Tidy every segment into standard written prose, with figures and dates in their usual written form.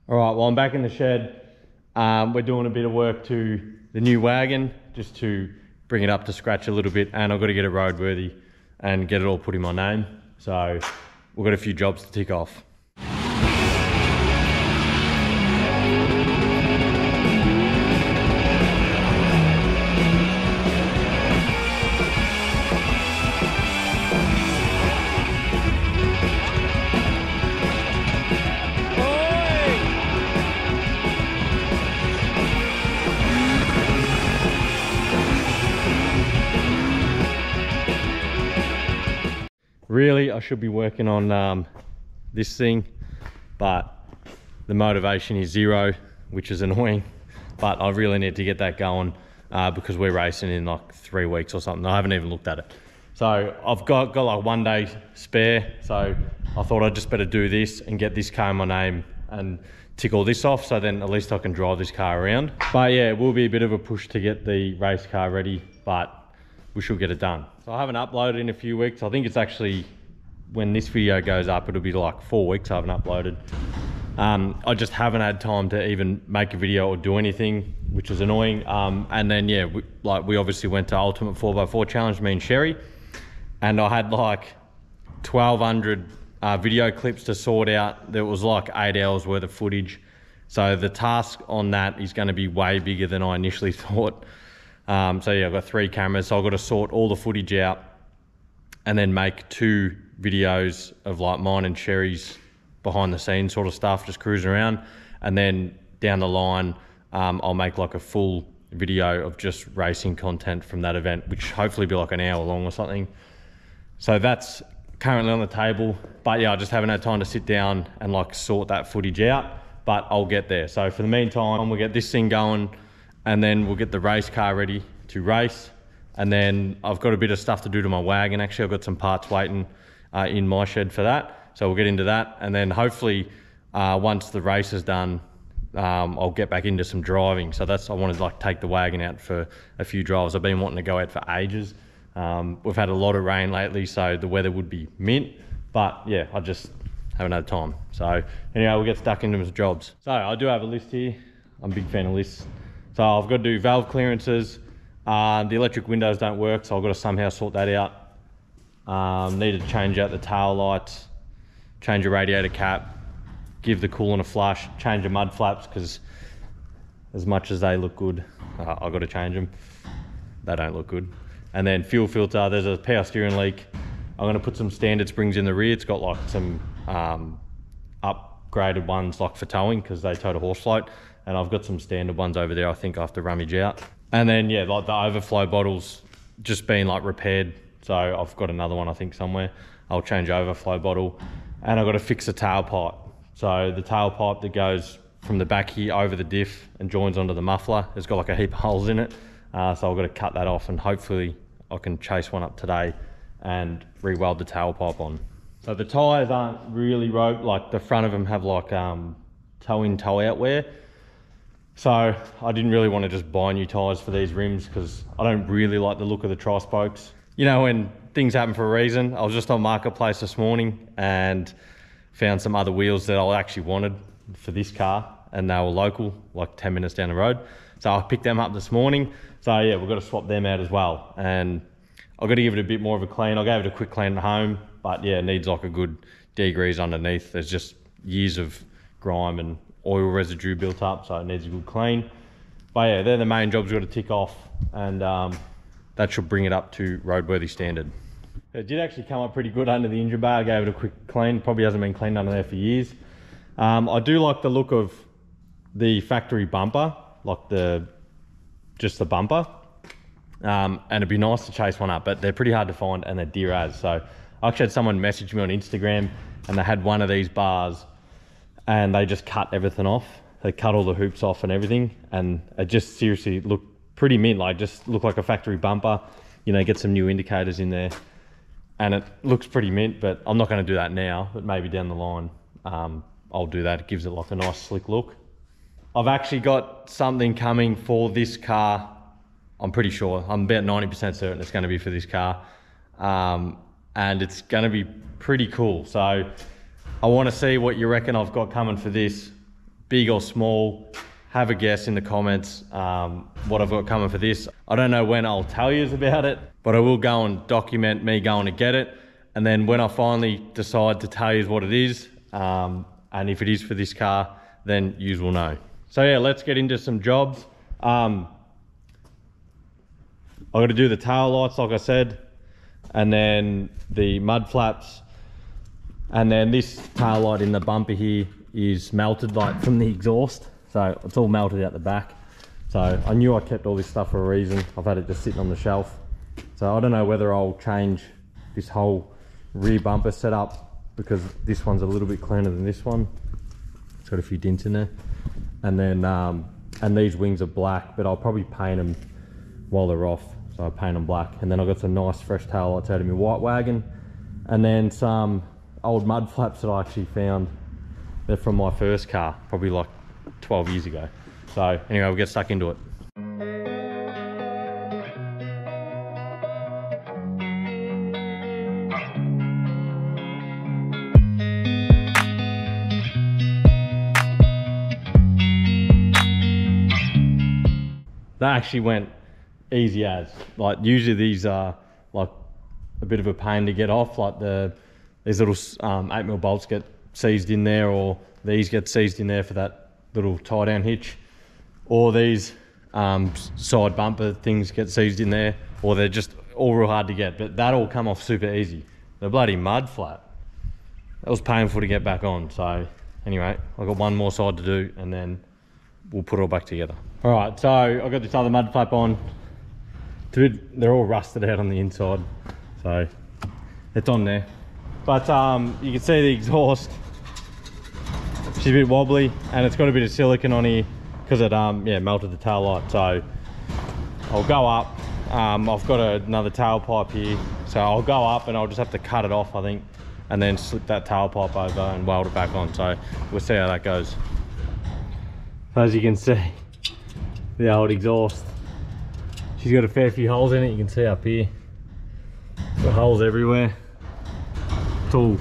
All right, well, I'm back in the shed. We're doing a bit of work to the new wagon just to bring it up to scratch a little bit, and I've got to get it roadworthy and get it all put in my name. So we've got a few jobs to tick off. Really, I should be working on this thing, but the motivation is zero, which is annoying. But I really need to get that going because we're racing in like 3 weeks or something. I haven't even looked at it. So I've got like 1 day spare. So I thought I'd just better do this and get this car in my name and tick all this off. So then at least I can drive this car around. But yeah, it will be a bit of a push to get the race car ready, but we should get it done. So I haven't uploaded in a few weeks. I think it's actually, when this video goes up, it'll be like 4 weeks I haven't uploaded. I just haven't had time to even make a video or do anything, which is annoying. And then yeah, we obviously went to Ultimate 4x4 Challenge, me and Sherry, and I had like 1,200 video clips to sort out. There was like 8 hours worth of footage. So the task on that is gonna be way bigger than I initially thought. So yeah, I've got 3 cameras, so I've got to sort all the footage out and then make 2 videos of like mine and Sherry's behind the scenes sort of stuff, just cruising around. And then down the line, I'll make like a full video of just racing content from that event, which hopefully be like an hour long or something. So that's currently on the table, but yeah, I just haven't had time to sit down and like sort that footage out, but I'll get there. So for the meantime, we'll get this thing going, and then we'll get the race car ready to race. And then I've got a bit of stuff to do to my wagon. Actually, I've got some parts waiting in my shed for that. So we'll get into that. And then hopefully once the race is done, I'll get back into some driving. So I want to like take the wagon out for a few drives. I've been wanting to go out for ages. We've had a lot of rain lately, so the weather would be mint, but yeah, I just haven't had time. So anyway, we'll get stuck into some jobs. So I do have a list here. I'm a big fan of lists. So I've got to do valve clearances. The electric windows don't work, so I've got to somehow sort that out. Need to change out the tail lights, change the radiator cap, give the coolant a flush, change the mud flaps, because as much as they look good, I've got to change them. They don't look good. And then fuel filter, there's a power steering leak. I'm going to put some standard springs in the rear. It's got like some upgraded ones like for towing, because they towed a horse float. And I've got some standard ones over there I think I have to rummage out. And then yeah, like the overflow bottles just been like repaired. So I've got another one I think somewhere. I'll change overflow bottle. And I've got to fix the tailpipe. So the tailpipe that goes from the back here over the diff and joins onto the muffler, it's got like a heap of holes in it. So I've got to cut that off, and hopefully I can chase one up today and re-weld the tailpipe on. So the tyres aren't really roped, like the front of them have like toe-in, toe-out wear. So I didn't really want to just buy new tyres for these rims, because I don't really like the look of the tri-spokes. You know, when things happen for a reason. I was just on Marketplace this morning and found some other wheels that I actually wanted for this car, and they were local, like 10 minutes down the road. So I picked them up this morning. So yeah, we've got to swap them out as well. And I've got to give it a bit more of a clean. I gave it a quick clean at home, but yeah, it needs like a good degrease underneath. There's just years of grime and oil residue built up, so it needs a good clean. But yeah, they're the main jobs we've got to tick off, and that should bring it up to roadworthy standard. It did actually come up pretty good under the engine bay. I gave it a quick clean. Probably hasn't been cleaned under there for years. I do like the look of the factory bumper, like just the bumper. And it'd be nice to chase one up, but they're pretty hard to find and they're dear as. So I actually had someone message me on Instagram, and they had one of these bars and they just cut everything off. They cut all the hoops off and everything, and it just seriously looked pretty mint, like just looked like a factory bumper. You know, get some new indicators in there, and it looks pretty mint. But I'm not going to do that now, but maybe down the line I'll do that. It gives it like a nice slick look. I've actually got something coming for this car. I'm pretty sure, I'm about 90% certain it's going to be for this car, and it's going to be pretty cool. So I want to see what you reckon I've got coming for this. big or small, have a guess in the comments what I've got coming for this. I don't know when I'll tell you about it, but I will go and document me going to get it. And then when I finally decide to tell you what it is, and if it is for this car, then you will know. So yeah, let's get into some jobs. I got to do the tail lights, like I said, and then the mud flaps, and then this tail light in the bumper here is melted, like from the exhaust, so it's all melted out the back. So I knew I kept all this stuff for a reason. I've had it just sitting on the shelf, so I don't know whether I'll change this whole rear bumper setup, because this one's a little bit cleaner than this one. It's got a few dents in there, and then and these wings are black, but I'll probably paint them while they're off. So I paint them black, and then I got some nice fresh tail lights out of my white wagon, and then some old mud flaps that I actually found. They're from my first car, probably like 12 years ago. So anyway, we'll get stuck into it. That actually went easy as. Like usually these are like a bit of a pain to get off, like these little 8mm bolts get seized in there, or these get seized in there for that little tie down hitch, or these side bumper things get seized in there, or they're just all real hard to get. But that all come off super easy. The bloody mud flap, that was painful to get back on. So anyway, I've got one more side to do, and then we'll put it all back together. All right, so I've got this other mud flap on. They're all rusted out on the inside, so it's on there. But you can see the exhaust, she's a bit wobbly, and it's got a bit of silicone on here because it yeah, melted the tail light. So I'll go up. I've got another tailpipe here, so I'll go up and I'll just have to cut it off, I think, and then slip that tailpipe over and weld it back on. So we'll see how that goes. As you can see, the old exhaust, she's got a fair few holes in it. You can see up here, got holes everywhere. It's all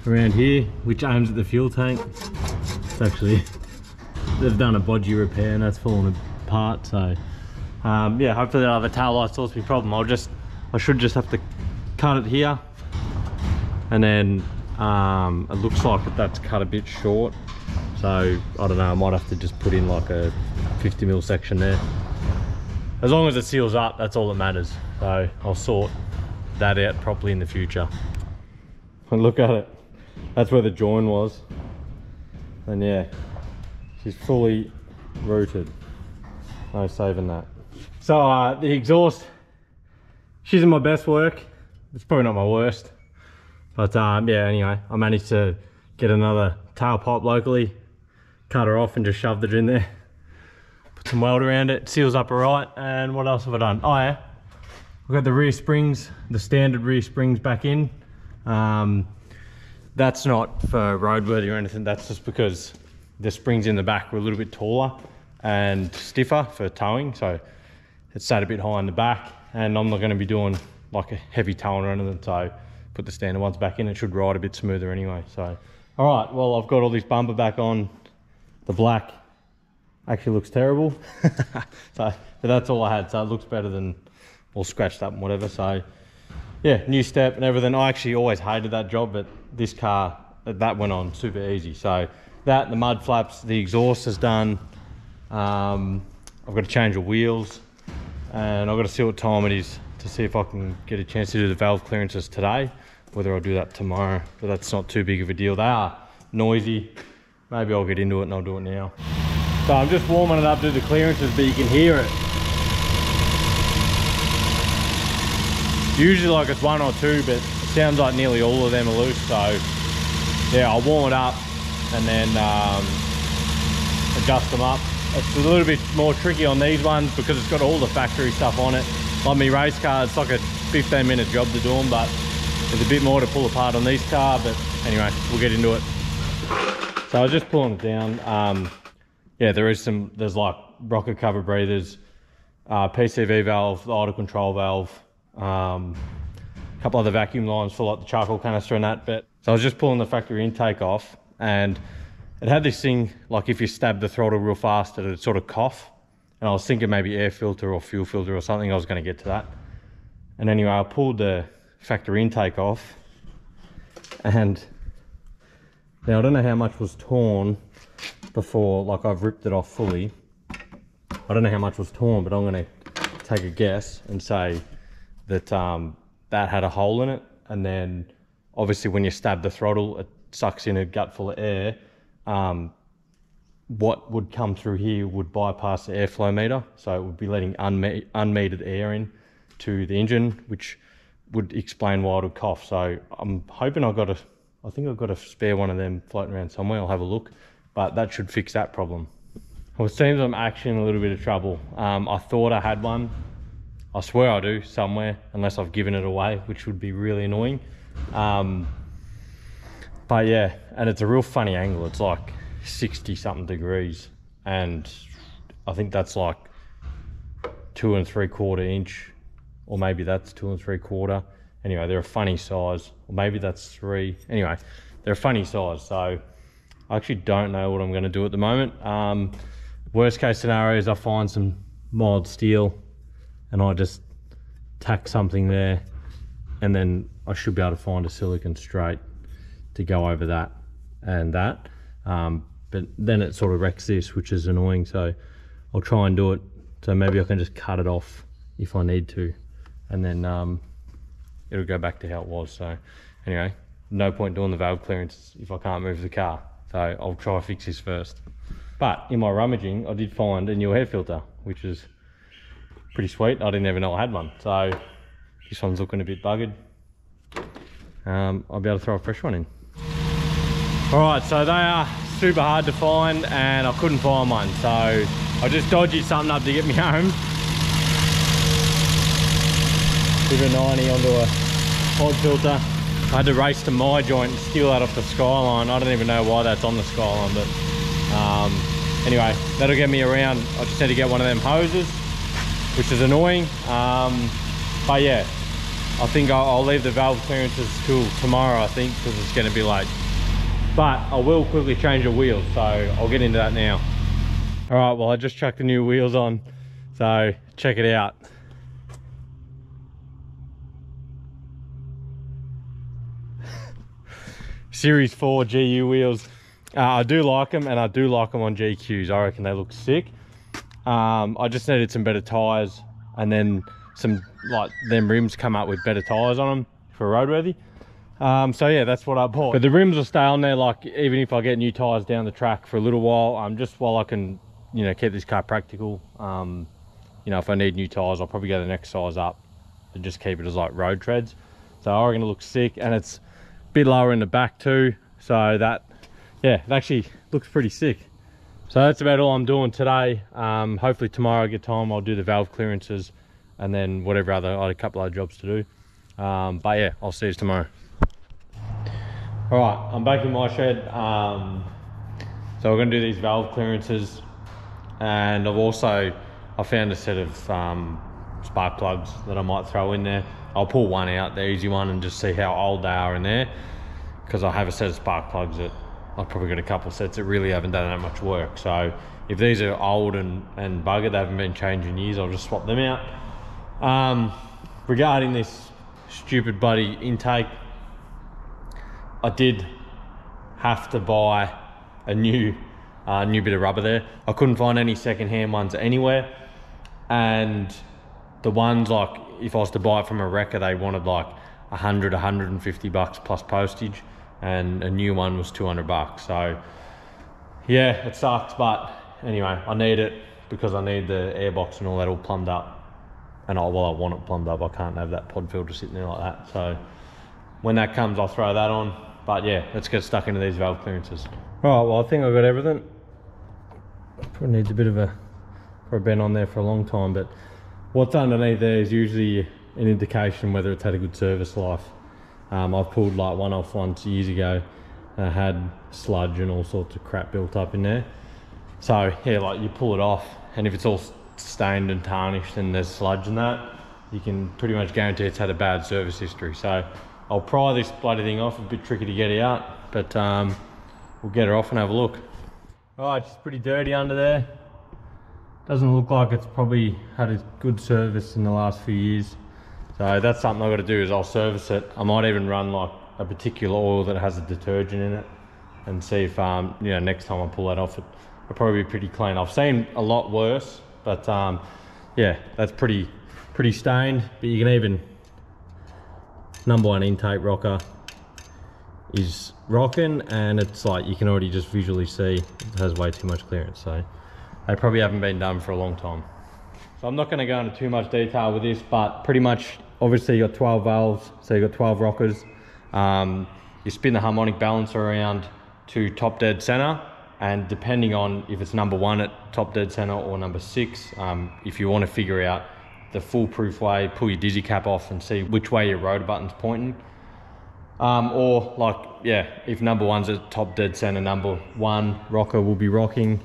around here, which aims at the fuel tank. It's actually, they've done a bodgy repair and that's fallen apart. So yeah, hopefully the other tail light solves my problem. I should just have to cut it here, and then it looks like that's cut a bit short. So I don't know, I might have to just put in like a 50mm section there. As long as it seals up, that's all that matters. So I'll sort that out properly in the future. And look at it, that's where the join was. And yeah, she's fully rooted. No saving that. So the exhaust, she's in my best work. It's probably not my worst. But yeah, anyway, I managed to get another tailpipe locally, cut her off and just shoved it in there. Put some weld around it, seals up alright. And what else have I done? Oh yeah, I've got the rear springs, the standard rear springs back in. That's not for roadworthy or anything, that's just because the springs in the back were a little bit taller and stiffer for towing, so it sat a bit high in the back, and I'm not going to be doing like a heavy towing or anything, so put the standard ones back in. It should ride a bit smoother anyway. So all right, well, I've got all this bumper back on. The black actually looks terrible. So but that's all I had, so it looks better than all scratched up and whatever. So yeah, new step and everything. I actually always hated that job, but this car, that went on super easy. So that, the mud flaps, the exhaust is done. I've got to change the wheels, and I've got to see what time it is to see if I can get a chance to do the valve clearances today, whether I'll do that tomorrow, but that's not too big of a deal. They are noisy. Maybe I'll get into it and I'll do it now. So I'm just warming it up to the clearances, but you can hear it. Usually like it's one or two, but it sounds like nearly all of them are loose. So yeah, I'll warm it up and then adjust them up. It's a little bit more tricky on these ones because it's got all the factory stuff on it. Like my race car, it's like a 15-minute job to do them, but there's a bit more to pull apart on these car. But anyway, we'll get into it. So I was just pulling it down. Yeah, there's like rocket cover breathers, PCV valve, the idle control valve, a couple other vacuum lines for like the charcoal canister and that. But so I was just pulling the factory intake off, and it had this thing, like if you stab the throttle real fast, it would sort of cough. And I was thinking maybe air filter or fuel filter or something. I was going to get to that. And anyway, I pulled the factory intake off, and now I don't know how much was torn before, like I've ripped it off fully. I don't know how much was torn, but I'm going to take a guess and say that that had a hole in it. And then obviously when you stab the throttle, it sucks in a gut full of air. What would come through here would bypass the airflow meter. So it would be letting unmetered air in to the engine, which would explain why it would cough. So I'm hoping I think I've got a spare one of them floating around somewhere. I'll have a look, but that should fix that problem. Well, it seems I'm actually in a little bit of trouble. I thought I had one. I swear I do somewhere, unless I've given it away, which would be really annoying. But yeah, and it's a real funny angle. It's like 60 something degrees, and I think that's like 2 3/4 inch, or maybe that's 2 3/4. Anyway, they're a funny size, or maybe that's 3. Anyway, they're a funny size. So I actually don't know what I'm going to do at the moment. Worst case scenario is I find some mild steel and I just tack something there, and then I should be able to find a silicone straight to go over that and that. But then it sort of wrecks this, which is annoying. So I'll try and do it. So maybe I can just cut it off if I need to, and then it'll go back to how it was. So anyway, no point doing the valve clearance if I can't move the car. So I'll try to fix this first. But in my rummaging, I did find a new air filter, which is pretty sweet. I didn't even know I had one. So this one's looking a bit buggered. I'll be able to throw a fresh one in. All right, so they are super hard to find, and I couldn't find one. So I just dodged something up to get me home. Give a 90 onto a pod filter. I had to race to my joint and steal that off the Skyline. I don't even know why that's on the Skyline, but anyway, that'll get me around. I just had to get one of them hoses, which is annoying. But yeah, I think I'll leave the valve clearances till tomorrow, I think, because it's going to be late. But I will quickly change the wheels, so I'll get into that now. All right, well, I just chucked the new wheels on, so check it out. Series 4 GU wheels. I do like them, and I do like them on GQs. I reckon they look sick. I just needed some better tires, and then some, like, them rims come up with better tires on them for roadworthy. So yeah, that's what I bought. But the rims will stay on there, like, even if I get new tires down the track for a little while, just while I can, you know, keep this car practical. You know, if I need new tires, I'll probably go the next size up and just keep it as like road treads. So I reckon it looks sick, and it's a bit lower in the back too. So that, yeah, it actually looks pretty sick. So that's about all I'm doing today. Hopefully tomorrow I get time, I'll do the valve clearances, and then whatever other, I had a couple other jobs to do. But yeah, I'll see you tomorrow. All right, I'm back in my shed. So we're gonna do these valve clearances, and I found a set of spark plugs that I might throw in there. I'll pull one out, the easy one, and just see how old they are in there, because I have a set of spark plugs that I've probably got a couple of sets that really haven't done that much work. So if these are old and buggered, they haven't been changed in years, I'll just swap them out. Regarding this stupid bloody intake, I did have to buy a new bit of rubber there. I couldn't find any second-hand ones anywhere, and the ones, like, if I was to buy it from a wrecker, they wanted like 100, 150 bucks plus postage, and a new one was 200 bucks. So yeah, it sucks, but anyway, I need it because I need the airbox and all that all plumbed up, and I want it plumbed up. I can't have that pod filter sitting there like that. So when that comes, I'll throw that on. But yeah, let's get stuck into these valve clearances. Right, well, I think I've got everything. Probably needs a bit of a bend on there for a long time, but what's underneath there is usually an indication whether it's had a good service life. I've pulled like one off once years ago, and I had sludge and all sorts of crap built up in there. So yeah, like, you pull it off, and if it's all stained and tarnished and there's sludge in that, you can pretty much guarantee it's had a bad service history. So I'll pry this bloody thing off, a bit tricky to get out, but we'll we'll get her off and have a look. All right, she's pretty dirty under there. Doesn't look like it's probably had a good service in the last few years. So that's something I've got to do, is I'll service it. I might even run like a particular oil that has a detergent in it and see if, you know, next time I pull that off, it'll probably be pretty clean. I've seen a lot worse, but yeah, that's pretty stained. But you can even, number one intake rocker is rocking, and it's like, you can already just visually see it has way too much clearance. So they probably haven't been done for a long time. So I'm not going to go into too much detail with this, but pretty much, obviously you got 12 valves, so you got 12 rockers. You spin the harmonic balancer around to top dead center, and depending on if it's number one at top dead center or number 6, if you want to figure out the foolproof way, pull your dizzy cap off and see which way your rotor button's pointing. Or like, yeah, if number 1's at top dead center, number 1 rocker will be rocking.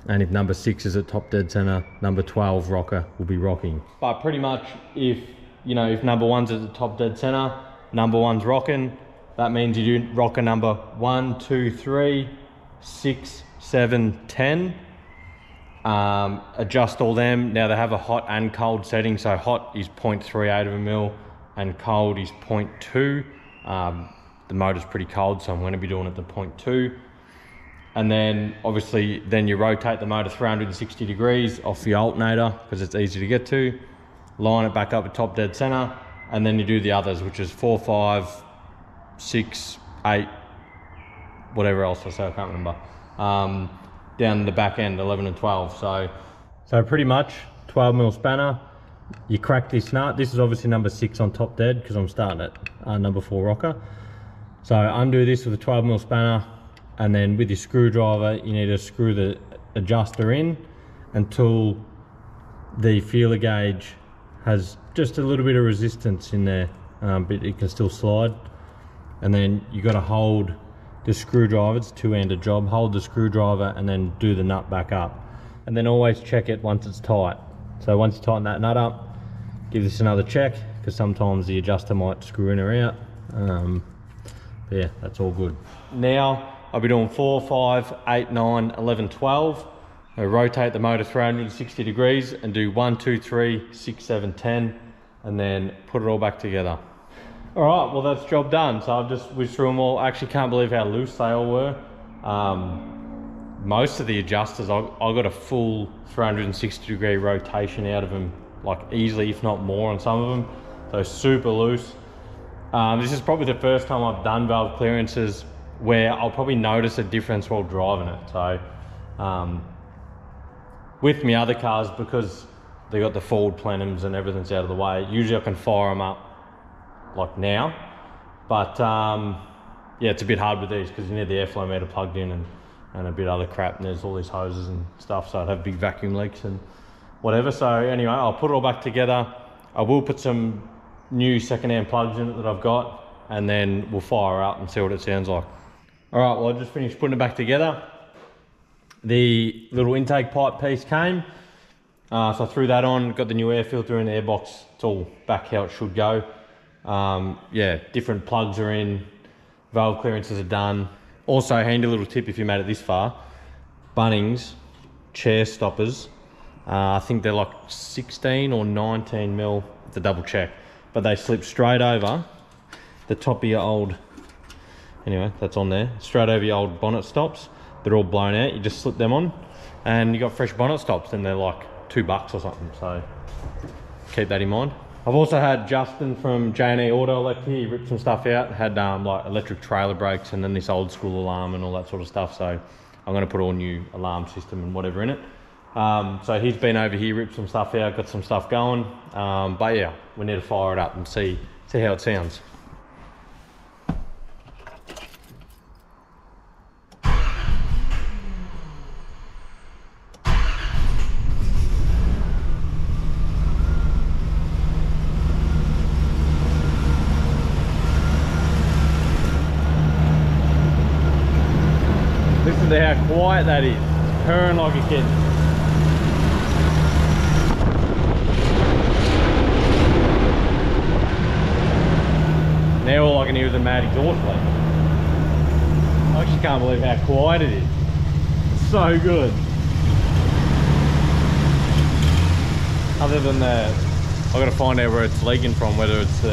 And if number 6 is at top dead center, number 12 rocker will be rocking. But pretty much if, you know, if number 1's at the top dead center, number 1's rocking, that means you do rocker number 1, 2, 3, 6, 7, 10. Adjust all them. Now they have a hot and cold setting. So hot is 0.38 of a mil and cold is 0.2. The motor's pretty cold, so I'm going to be doing it to 0.2. And then obviously then you rotate the motor 360 degrees off the alternator because it's easy to get to. Line it back up at top dead center, and then you do the others, which is 4, 5, 6, 8, whatever else I say, I can't remember. Down the back end, 11 and 12. So pretty much 12 mil spanner. You crack this nut. This is obviously number 6 on top dead because I'm starting at number 4 rocker. So undo this with a 12 mil spanner, and then with your screwdriver, you need to screw the adjuster in until the feeler gauge has just a little bit of resistance in there, but it can still slide. And then you got to hold the screwdriver, it's a two-handed job, hold the screwdriver and then do the nut back up. And then always check it once it's tight. So once you tighten that nut up, give this another check, because sometimes the adjuster might screw in or out. But yeah, that's all good. Now, I'll be doing 4, 5, 8, 9, 11, 12. I rotate the motor 360 degrees and do 1, 2, 3, 6, 7, 10, and then put it all back together. All right, well that's job done. So I've just whizzed through them all. I actually can't believe how loose they all were. Most of the adjusters, I got a full 360 degree rotation out of them, like easily, if not more on some of them. So super loose. This is probably the first time I've done valve clearances where I'll probably notice a difference while driving it. So with my other cars, because they got the forward plenums and everything's out of the way, usually I can fire them up like now, but yeah, it's a bit hard with these because you need the airflow meter plugged in and a bit other crap, and there's all these hoses and stuff, so I'd have big vacuum leaks and whatever. So anyway, I'll put it all back together. I will put some new second-hand plugs in it that I've got, and then we'll fire up and see what it sounds like. All right, well I just finished putting it back together. The little intake pipe piece came, so I threw that on, got the new air filter in the airbox. It's all back how it should go. Yeah, different plugs are in, valve clearances are done. Also, handy little tip if you made it this far, Bunnings chair stoppers, I think they're like 16 or 19 mil, to double check, but they slip straight over the top of your old, anyway, that's on there, straight over your old bonnet stops. They're all blown out, you just slip them on and you got fresh bonnet stops, and they're like $2 or something, so keep that in mind. I've also had Justin from J&E Auto Elect here, he ripped some stuff out, had like electric trailer brakes and then this old school alarm and all that sort of stuff, so I'm going to put all new alarm system and whatever in it. So he's been over here, ripped some stuff out, got some stuff going, but yeah, we need to fire it up and see how it sounds. Listen to how quiet that is. It's purring like a kitten. Now all I can hear is a mad exhaust leak. I just can't believe how quiet it is. It's so good. Other than that, I've got to find out where it's leaking from, whether it's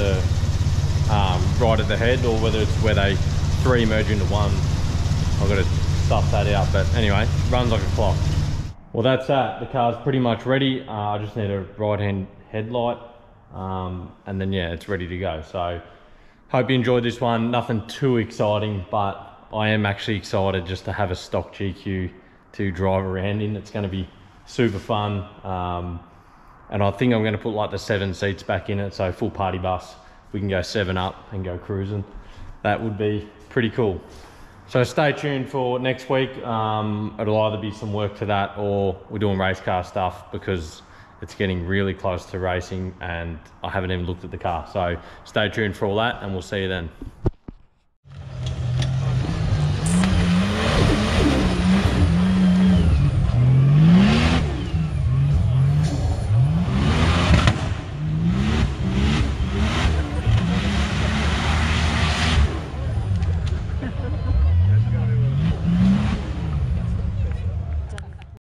right at the head or whether it's where they three merge into one. I've got to stuff that out, but anyway, runs like a clock. Well, that's that. The car's pretty much ready. I just need a right-hand headlight, and then yeah, it's ready to go. So hope you enjoyed this one. Nothing too exciting, but I am actually excited just to have a stock GQ to drive around in. It's going to be super fun. And I think I'm going to put like the 7 seats back in it, so full party bus. We can go 7 up and go cruising. That would be pretty cool. So stay tuned for next week. It'll either be some work to that or we're doing race car stuff, because it's getting really close to racing and I haven't even looked at the car. So stay tuned for all that and we'll see you then.